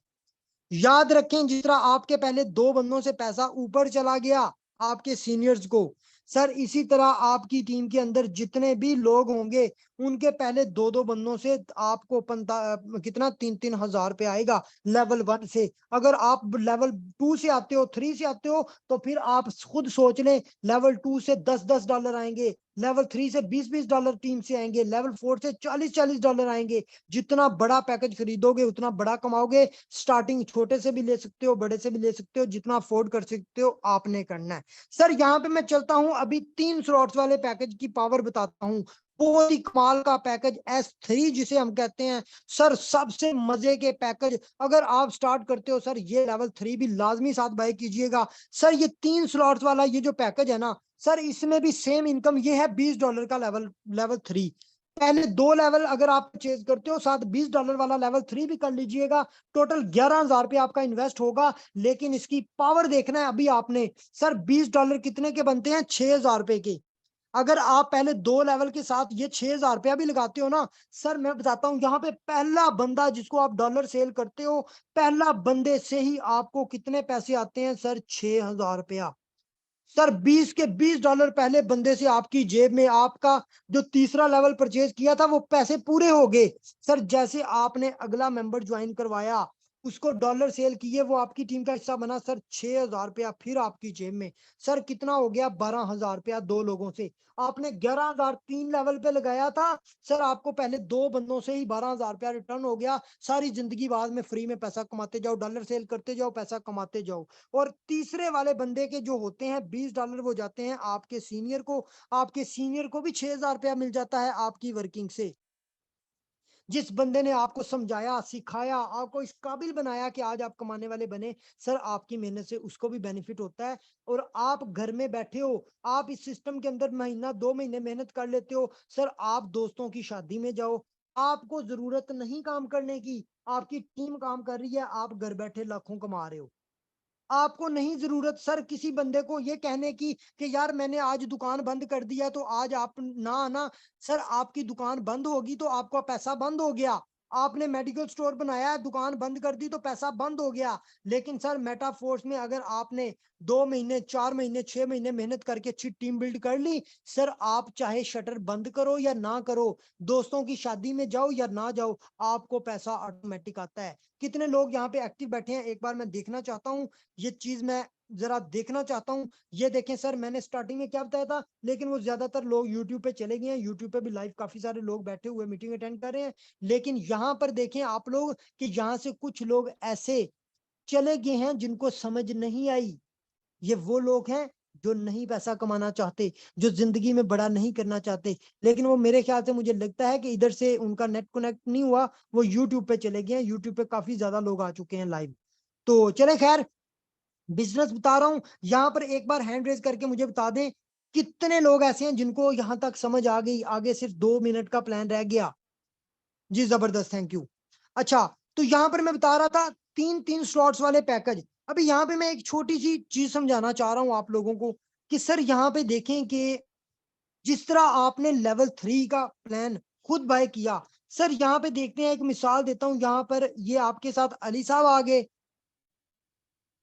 याद रखें, जिस तरह आपके पहले 2 बंदों से पैसा ऊपर चला गया आपके सीनियर्स को, सर इसी तरह आपकी टीम के अंदर जितने भी लोग होंगे उनके पहले 2 बंदों से आपको कितना 3-3 हजार रुपये आएगा लेवल 1 से। अगर आप लेवल 2 से आते हो, 3 से आते हो, तो फिर आप खुद सोच लें, लेवल 2 से 10-10 डॉलर आएंगे, लेवल 3 से 20-20 डॉलर टीम से आएंगे, लेवल 4 से 40-40 डॉलर आएंगे। जितना बड़ा पैकेज खरीदोगे उतना बड़ा कमाओगे। स्टार्टिंग छोटे से भी ले सकते हो, बड़े से भी ले सकते हो, जितना अफोर्ड कर सकते हो आपने करना है। सर यहाँ पे मैं चलता हूं, अभी 3 स्लॉट्स वाले पैकेज की पावर बताता हूं। बहुत ही कमाल का पैकेज S3 जिसे हम कहते हैं। सर सबसे मजे के पैकेज, अगर आप स्टार्ट करते हो सर ये लेवल 3 भी लाजमी साथ बाय कीजिएगा। सर ये 3 स्लॉट्स वाला ये जो पैकेज है ना सर, इसमें भी सेम इनकम ये है $20 का लेवल 3। पहले 2 लेवल अगर आप परचेज करते हो, साथ $20 वाला लेवल 3 भी कर लीजिएगा। टोटल 11,000 रुपये आपका इन्वेस्ट होगा। लेकिन इसकी पावर देखना है अभी आपने। सर $20 कितने के बनते हैं? 6,000 रुपए के। अगर आप पहले 2 लेवल के साथ ये 6,000 रुपया भी लगाते हो ना, सर मैं बताता हूं, यहाँ पे पहला बंदा जिसको आप डॉलर सेल करते हो, पहला बंदे से ही आपको कितने पैसे आते हैं? सर 6,000 रुपया। सर 20 के $20 पहले बंदे से आपकी जेब में, आपका जो तीसरा लेवल परचेज किया था वो पैसे पूरे हो गए। सर जैसे आपने अगला मेंबर ज्वाइन करवाया, उसको डॉलर सेल किए, वो आपकी टीम का हिस्सा बना, सर 6,000 रुपया फिर आपकी जेब में। सर कितना हो गया? 12,000 रुपया 2 लोगों से। आपने 11,000 3 लेवल पे लगाया था, सर आपको पहले 2 बंदों से ही 12,000 रुपया रिटर्न हो गया। सारी जिंदगी बाद में फ्री में पैसा कमाते जाओ, डॉलर सेल करते जाओ, पैसा कमाते जाओ। और तीसरे वाले बंदे के जो होते हैं $20 वो जाते हैं आपके सीनियर को। आपके सीनियर को भी 6,000 रुपया मिल जाता है आपकी वर्किंग से। जिस बंदे ने आपको समझाया, सिखाया, आपको इस काबिल बनाया कि आज आप कमाने वाले बने, सर आपकी मेहनत से उसको भी बेनिफिट होता है। और आप घर में बैठे हो, आप इस सिस्टम के अंदर महीना 2 महीने मेहनत कर लेते हो, सर आप दोस्तों की शादी में जाओ, आपको जरूरत नहीं काम करने की, आपकी टीम काम कर रही है, आप घर बैठे लाखों कमा रहे हो। आपको नहीं जरूरत सर किसी बंदे को ये कहने की कि यार मैंने आज दुकान बंद कर दिया तो आज आप ना आना। सर आपकी दुकान बंद होगी तो आपका पैसा बंद हो गया। आपने मेडिकल स्टोर बनाया है, दुकान बंद कर दी तो पैसा बंद हो गया। लेकिन सर मेटाफोर्स में अगर आपने 2 महीने, 4 महीने, 6 महीने मेहनत करके अच्छी टीम बिल्ड कर ली, सर आप चाहे शटर बंद करो या ना करो, दोस्तों की शादी में जाओ या ना जाओ, आपको पैसा ऑटोमेटिक आता है। कितने लोग यहाँ पे एक्टिव बैठे हैं एक बार मैं देखना चाहता हूँ। ये चीज मैं जरा देखना चाहता हूँ। ये देखें सर, मैंने स्टार्टिंग में क्या बताया था, लेकिन वो ज्यादातर लोग यूट्यूब पे चले गए हैं। यूट्यूब पे भी लाइव काफी सारे लोग बैठे हुए मीटिंग अटेंड कर रहे हैं। लेकिन यहाँ पर देखें आप लोग कि यहाँ से कुछ लोग ऐसे चले गए हैं जिनको समझ नहीं आई। ये वो लोग हैं जो नहीं पैसा कमाना चाहते, जो जिंदगी में बड़ा नहीं करना चाहते। लेकिन वो मेरे ख्याल से, मुझे लगता है कि इधर से उनका नेट कनेक्ट नहीं हुआ, वो यूट्यूब पे चले गए हैं। यूट्यूब पे काफी ज्यादा लोग आ चुके हैं लाइव। तो चले खैर, बिजनेस बता रहा हूं। यहाँ पर एक बार हैंड रेज करके मुझे बता दें कितने लोग ऐसे हैं जिनको यहाँ तक समझ आ गई। आगे सिर्फ 2 मिनट का प्लान रह गया। जी जबरदस्त, थैंक यू। अच्छा, तो यहाँ पर मैं बता रहा था 3-3 स्लॉट्स वाले पैकेज। अभी यहाँ पे मैं एक छोटी सी चीज समझाना चाह रहा हूँ आप लोगों को कि सर यहाँ पे देखें कि जिस तरह आपने लेवल 3 का प्लान खुद बाय किया, सर यहाँ पे देखते हैं, एक मिसाल देता हूँ। यहाँ पर ये आपके साथ अली साहब आ गए,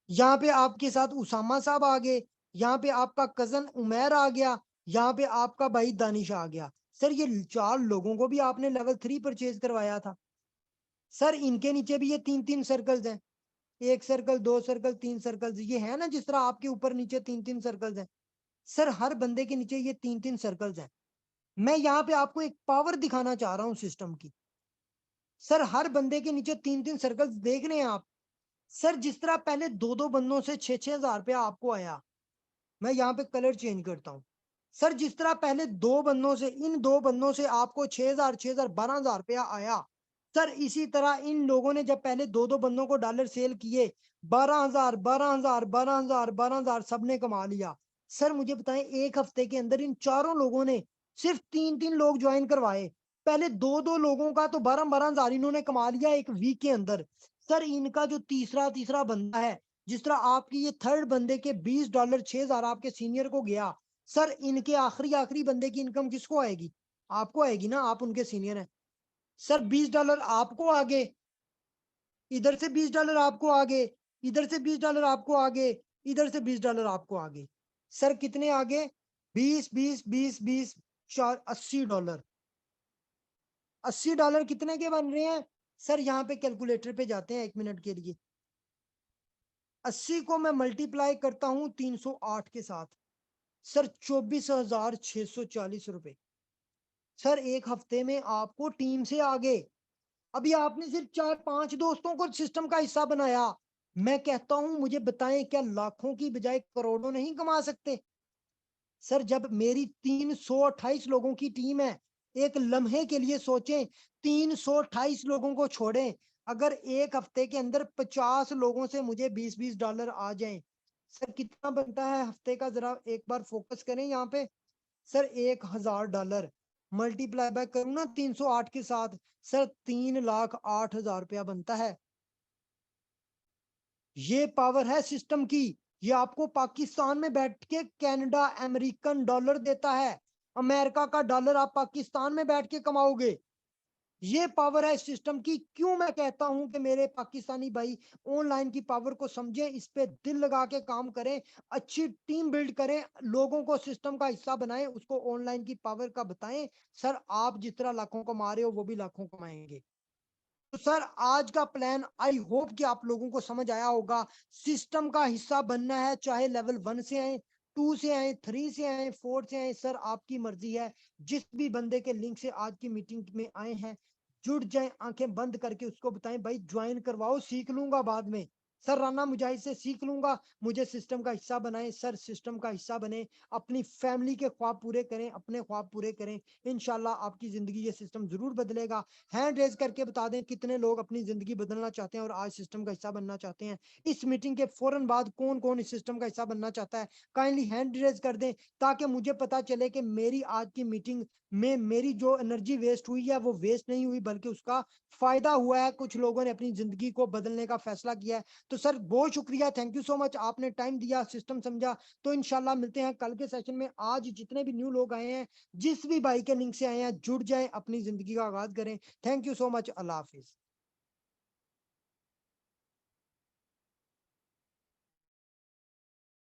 यहाँ पे आपके साथ उसामा साहब आ गए, यहाँ पे आपका कजन उमैर आ गया, यहाँ पे आपका भाई दानिश आ गया। सर ये 4 लोगों को भी आपने लेवल 3 परचेज करवाया था। सर इनके नीचे भी ये 3-3 सर्कल्स हैं। 1 सर्कल, 2 सर्कल, 3 सर्कल्स, ये है ना, जिस तरह आपके ऊपर नीचे 3-3 सर्कल्स हैं। सर हर बंदे के नीचे ये 3-3 सर्कल्स हैं। मैं यहाँ पे आपको एक पावर दिखाना चाह रहा हूँ सिस्टम की। सर हर बंदे के नीचे 3-3 सर्कल्स देख रहे हैं आप। सर जिस तरह पहले 2-2 बंदों से 6-6 हजार रुपया आपको आया, मैं यहाँ पे कलर चेंज करता हूँ। सर जिस तरह पहले 2 बंदों से, इन 2 बंदों से आपको 6,000, 6,000, 12,000 रुपया आया। सर इसी तरह इन लोगों ने जब पहले 2-2 बंदों को डॉलर सेल किए, 12,000, 12,000, 12,000, 12,000 सबने कमा लिया। सर मुझे बताएं, एक हफ्ते के अंदर इन चारों लोगों ने सिर्फ 3-3 लोग ज्वाइन करवाए, पहले 2-2 लोगों का तो 12,000 इन्होंने कमा लिया एक वीक के अंदर। सर इनका जो तीसरा तीसरा बंदा है, जिस तरह आपकी ये थर्ड बंदे के $20 6,000 आपके सीनियर को गया, सर इनके आखिरी आखिरी बंदे की इनकम किसको आएगी? आपको आएगी ना, आप उनके सीनियर हैं। सर $20 आपको आ गए, इधर से $20 आपको आगे, इधर से $20 आपको आगे, इधर से $20 आपको आगे। सर कितने आगे? 20 20 20 20 4 $80। $80 कितने के बन रहे हैं? सर यहाँ पे कैलकुलेटर पे जाते हैं 1 मिनट के लिए। 80 को मैं मल्टीप्लाई करता हूं 308 के साथ, सर 24,640 रुपए। सर एक हफ्ते में आपको टीम से आगे, अभी आपने सिर्फ 4-5 दोस्तों को सिस्टम का हिस्सा बनाया। मैं कहता हूं मुझे बताएं, क्या लाखों की बजाय करोड़ों नहीं कमा सकते? सर जब मेरी 328 लोगों की टीम है, एक लम्हे के लिए सोचें, 328 लोगों को छोड़ें, अगर एक हफ्ते के अंदर 50 लोगों से मुझे $20 आ जाएं, सर कितना बनता है हफ्ते का? जरा एक बार फोकस करें यहाँ पे। सर $1,000 मल्टीप्लाई बाय करूं ना 308 के साथ, सर 3,08,000 रुपया बनता है। ये पावर है सिस्टम की। ये आपको पाकिस्तान में बैठ के कनाडा अमेरिकन डॉलर देता है, अमेरिका का डॉलर आप पाकिस्तान में बैठ के कमाओगे। ये पावर है सिस्टम की। क्यों मैं कहता हूं कि मेरे पाकिस्तानी भाई ऑनलाइन की पावर को समझें, इस पे दिल लगा के काम करें, अच्छी टीम बिल्ड करें, लोगों को सिस्टम का हिस्सा बनाएं, उसको ऑनलाइन की पावर का बताएं। सर आप जितना लाखों कमा रहे हो वो भी लाखों कमाएंगे। तो सर आज का प्लान आई होप कि आप लोगों को समझ आया होगा। सिस्टम का हिस्सा बनना है, चाहे लेवल 1 से आए, 2 से आए, 3 से आए, 4 से आए, सर आपकी मर्जी है। जिस भी बंदे के लिंक से आज की मीटिंग में आए हैं, जुड़ जाए, आंखें बंद करके उसको बताएं भाई ज्वाइन करवाओ, सीख लूंगा बाद में। सर राना मुजाहिद से सीख लूंगा, मुझे सिस्टम का हिस्सा बनाएं। सर सिस्टम का हिस्सा बने, अपनी फैमिली के ख्वाब पूरे करें, अपने ख्वाब पूरे करें। इंशाल्लाह आपकी जिंदगी ये सिस्टम जरूर बदलेगा। हैंड रेज करके बता दें कितने लोग अपनी जिंदगी बदलना चाहते हैं और आज सिस्टम का हिस्सा बनना चाहते हैं। इस मीटिंग के फौरन बाद कौन कौन इस सिस्टम का हिस्सा बनना चाहता है, काइंडली हैंड रेज कर दें, ताकि मुझे पता चले कि मेरी आज की मीटिंग में मेरी जो एनर्जी वेस्ट हुई है वो वेस्ट नहीं हुई, बल्कि उसका फायदा हुआ है। कुछ लोगों ने अपनी जिंदगी को बदलने का फैसला किया है। तो सर बहुत शुक्रिया, थैंक यू सो मच, आपने टाइम दिया, सिस्टम समझा। तो इंशाल्लाह मिलते हैं कल के सेशन में। आज जितने भी न्यू लोग आए हैं, जिस भी भाई के लिंक से आए हैं, जुड़ जाए, अपनी जिंदगी का आगाज करें। Thank you so much, Allah Hafiz.